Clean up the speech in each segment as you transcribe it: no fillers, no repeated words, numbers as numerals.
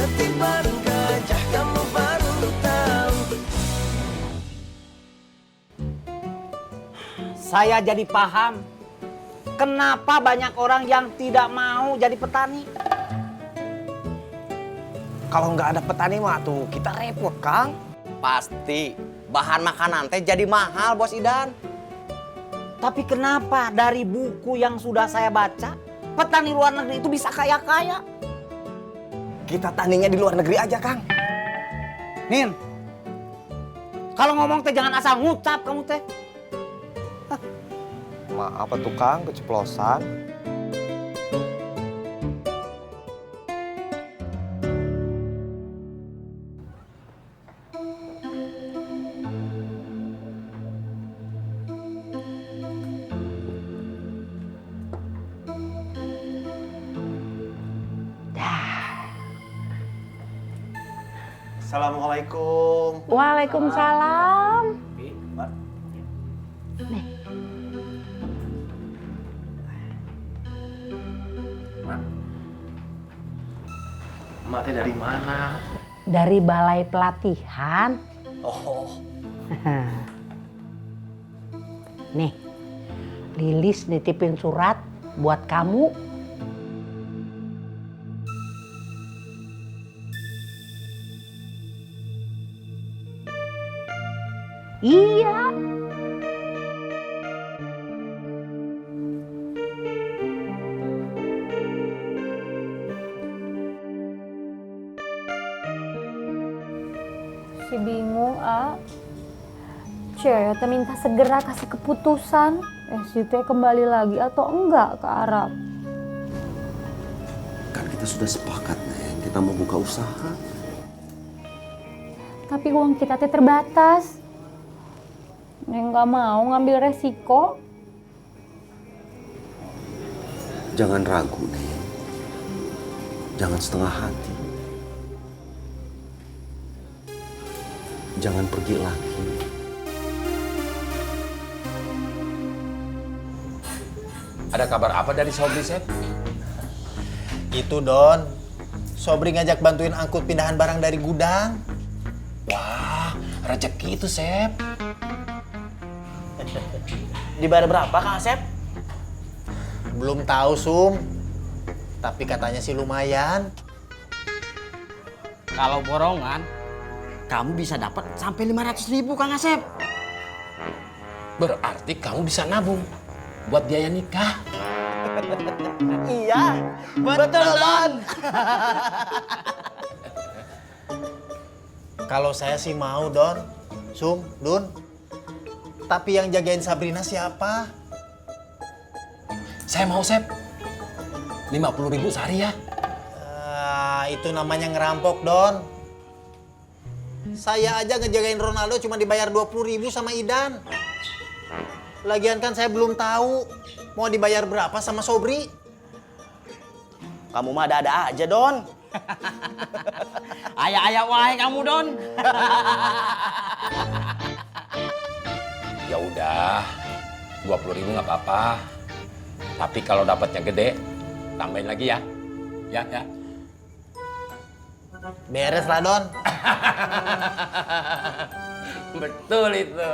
detik baru gajah kamu baru tahu. Saya jadi paham kenapa banyak orang yang tidak mau jadi petani. Kalau nggak ada petani mah tuh kita repot, Kang. Pasti bahan makanan teh jadi mahal, Bos Idan. Tapi kenapa dari buku yang sudah saya baca, petani luar negeri itu bisa kaya-kaya? Kita taninya di luar negeri aja, Kang. Nin, kalau ngomong teh jangan asal ngucap kamu teh. Maaf tuh, Kang, keceplosan. Assalamualaikum. Waalaikumsalam. Mak teh dari mana? Dari balai pelatihan. Oh, Nih, Lilis nitipin surat buat kamu. Iya. Si bingung, Cek minta segera kasih keputusan. Si teh kembali lagi atau enggak ke Arab. Kan kita sudah sepakat, Neng. Kita mau buka usaha. Tapi uang kita teh terbatas. Neng nggak mau ngambil resiko. Jangan ragu, Neng. Jangan setengah hati. Jangan pergi lagi. ada kabar apa dari Sobri, Sep? Itu Don, Sobri ngajak bantuin angkut pindahan barang dari gudang. Wah, rezeki itu, Sep. Dibayar berapa, Kang Asep? Belum tahu, Sum. Tapi katanya sih lumayan. Kalau borongan, kamu bisa dapat sampai 500.000, Kang Asep. Berarti kamu bisa nabung buat biaya nikah. Iya, betul, Don. Kalau saya sih mau, Don. Sum, Dun. Tapi yang jagain Sabrina siapa? Saya mau, Sep. 50.000 sehari ya. Itu namanya ngerampok, Don. Saya aja ngejagain Ronaldo cuma dibayar 20.000 sama Idan. Lagian kan saya belum tahu mau dibayar berapa sama Sobri. Kamu mah ada-ada aja, Don. Ayah-ayah wae kamu, Don. Ya udah, 20.000 nggak apa-apa. Tapi kalau dapatnya gede, tambahin lagi ya. Ya, ya. Beres lah, Don. Betul itu.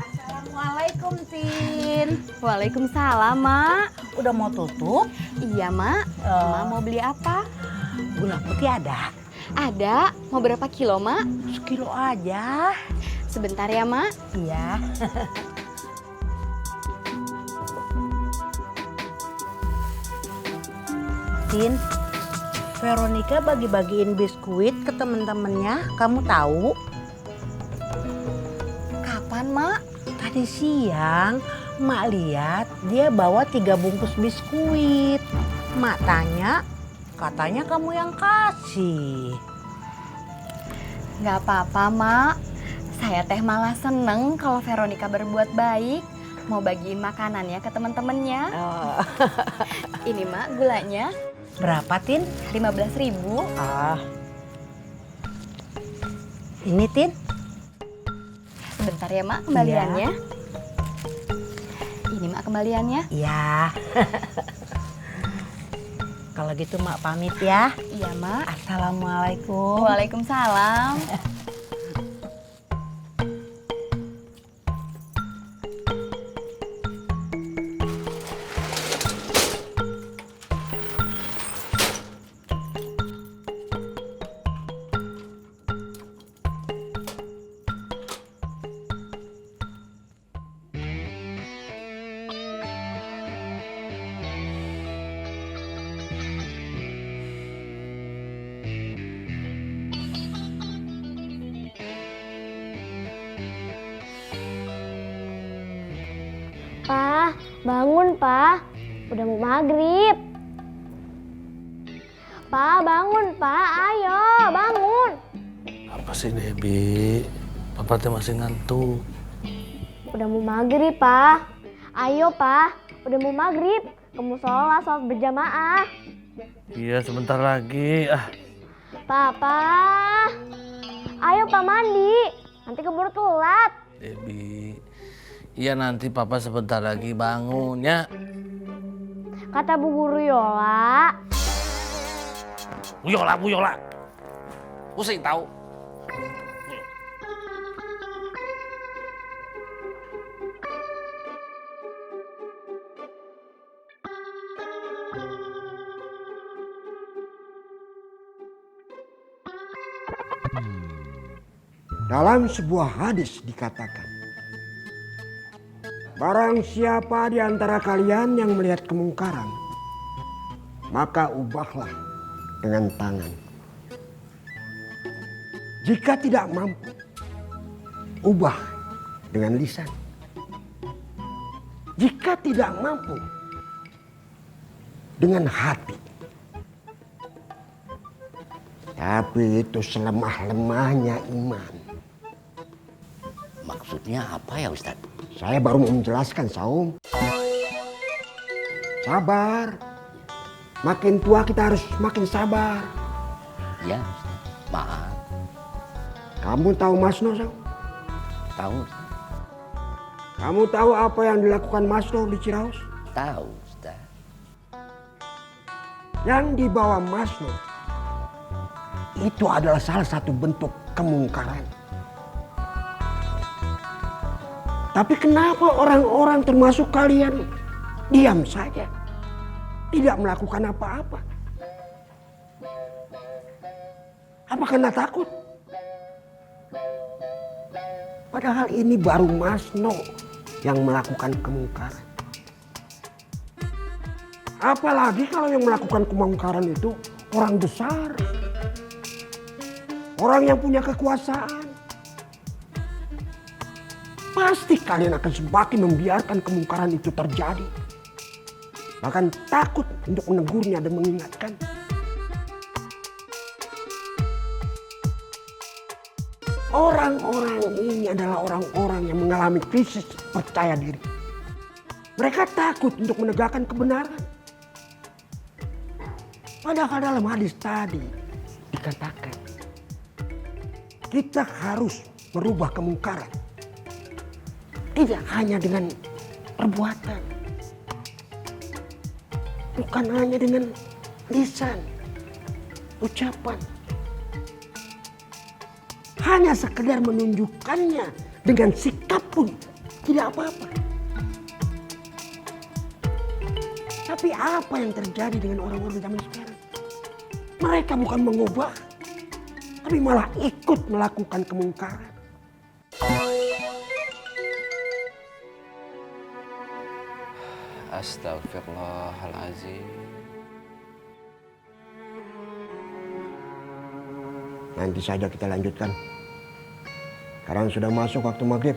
Assalamualaikum, Tin. Waalaikumsalam, Mak. Udah mau tutup? Iya, Mak. Mak mau beli apa? Gula putih ada? Ada. Mau berapa kilo, Mak? Sekilo aja. Sebentar ya, Mak. Iya. Tin, Veronica bagi-bagiin biskuit ke temen-temennya. Kamu tahu? Kapan, Mak? Tadi siang, Mak lihat dia bawa 3 bungkus biskuit. Mak tanya, katanya kamu yang kasih. Nggak apa-apa, Mak. Saya teh malah seneng kalau Veronica berbuat baik. Mau bagiin makanannya ke teman-temannya. Oh. Ini, Mak, gulanya. Berapa, Tin? 15.000. Ah, Ini Tin. Sebentar ya Mak kembaliannya. Ini Mak kembaliannya. Iya. Kalau gitu Mak pamit ya. Iya Mak. Assalamualaikum. Waalaikumsalam. Pa, bangun Pa, udah mau maghrib. Pa, bangun Pa, ayo bangun. Apa sih Debi? Papa teh masih ngantuk. Udah mau maghrib Pa, ayo Pa, udah mau maghrib. Kamu sholat berjamaah. Iya sebentar lagi. Papa, ayo Pa mandi, nanti keburu telat. Debi, iya nanti papa sebentar lagi bangun ya. Kata Bu Guru Yola. Bu Yola. Pusing tahu. Dalam sebuah hadis dikatakan, barang siapa di antara kalian yang melihat kemungkaran, maka ubahlah dengan tangan. Jika tidak mampu, ubah dengan lisan. Jika tidak mampu, dengan hati. Tapi itu selemah-lemahnya iman. Maksudnya apa ya Ustaz? Saya baru mau menjelaskan, Saum. Sabar. Makin tua kita harus makin sabar. Ya, maaf. Kamu tahu Masno, Saum? Tahu. Kamu tahu apa yang dilakukan Masno di Ciraus? Tahu, Ustaz. Yang dibawa Masno itu adalah salah satu bentuk kemungkaran. Tapi kenapa orang-orang termasuk kalian diam saja? Tidak melakukan apa-apa? Apa karena takut? Padahal ini baru Masno yang melakukan kemungkaran. Apalagi kalau yang melakukan kemungkaran itu orang besar. Orang yang punya kekuasaan. Pasti kalian akan semakin membiarkan kemungkaran itu terjadi. Bahkan takut untuk menegurnya dan mengingatkan. Orang-orang ini adalah orang-orang yang mengalami krisis percaya diri. Mereka takut untuk menegakkan kebenaran. Padahal dalam hadis tadi dikatakan, kita harus merubah kemungkaran. Tidak hanya dengan perbuatan. Bukan hanya dengan lisan, ucapan. Hanya sekedar menunjukkannya dengan sikap pun tidak apa-apa. Tapi apa yang terjadi dengan orang-orang zaman sekarang? Mereka bukan mengubah, tapi malah ikut melakukan kemungkaran. Astagfirullahaladzim. Nanti saja kita lanjutkan. Sekarang sudah masuk waktu maghrib.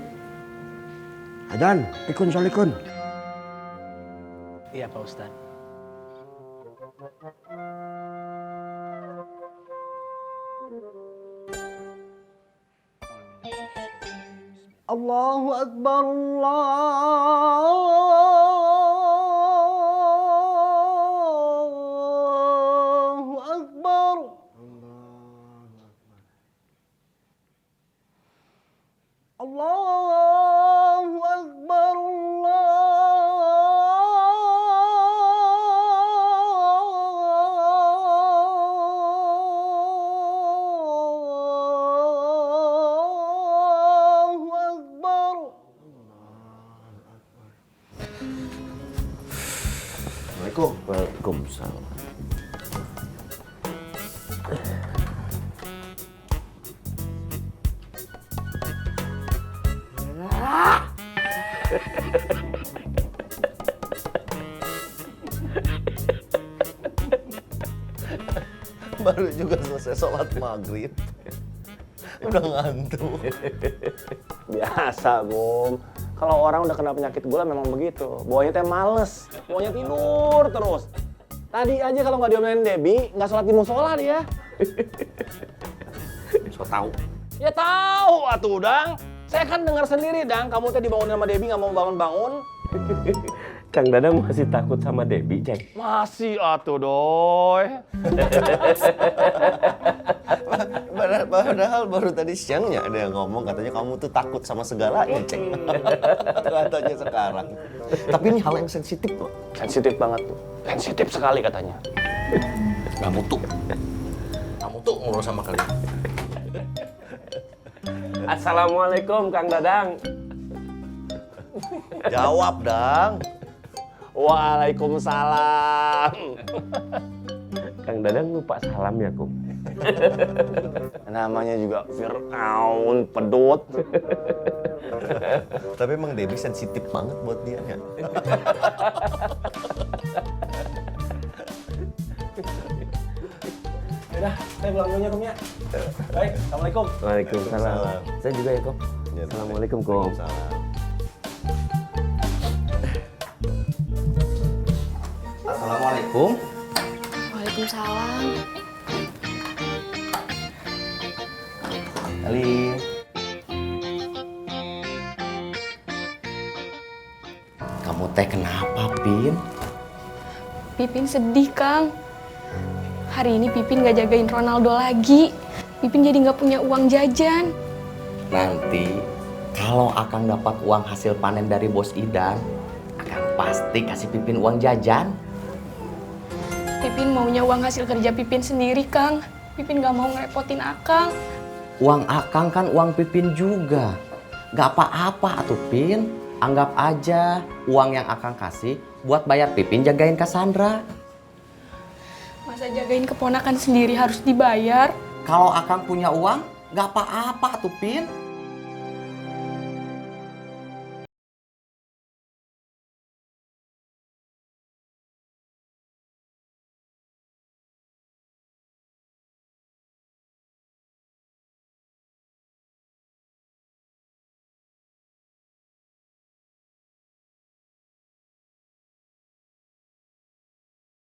Adzan, pikun solikun. Iya Pak Ustaz. Allahu Akbar, Allahu Akbar. Allahu Akbar, Allahu Akbar. Assalamualaikum. Waalaikumsalam. Baru juga selesai sholat maghrib. Udah ngantuk. Biasa, Gum. Kalau orang udah kena penyakit gula memang begitu. Bawanya teh males, maunya tidur terus. Tadi aja kalau nggak diomelin Debbie, nggak sholat di musola dia. So tahu. Ya tahu atuh, Dang. Saya kan dengar sendiri, Dang. Kamu teh dibangunin sama Debbie nggak mau bangun-bangun. Kang Dadang masih takut sama Debbie, Ceng? Masih atuh, Doy. Padahal baru tadi siangnya ada yang ngomong katanya kamu tuh takut sama segalanya, Ceng. Katanya sekarang. Tapi ini hal yang sensitif loh. Sensitif banget tuh. Sensitif sekali katanya. Kamu tuh ngurus sama kalian. Assalamualaikum, Kang Dadang. Jawab, Dang. Waalaikumsalam. Kang Dadang lupa salam ya, Kum? Namanya juga Fir'aun, pedut. Tapi emang Debbie sensitif banget buat dia ya. Udah, saya pulang dulunya, Kum ya. Baik, Assalamualaikum. Waalaikumsalam. Saya juga ya, Kum. Assalamualaikum, Kum. Assalamualaikum. Waalaikumsalam. Ali. Kamu teh kenapa, Pin? Pipin sedih, Kang. Hari ini Pipin gak jagain Ronaldo lagi. Pipin jadi gak punya uang jajan. Nanti kalau Akang dapat uang hasil panen dari bos Idan, Akang pasti kasih Pipin uang jajan. Pipin maunya uang hasil kerja Pipin sendiri, Kang. Pipin gak mau ngerepotin Akang. Uang Akang kan uang Pipin juga. Gak apa-apa atuh, Pin. Anggap aja uang yang Akang kasih buat bayar Pipin jagain Cassandra. Masa jagain keponakan sendiri harus dibayar? Kalau Akang punya uang, gak apa-apa atuh, Pin.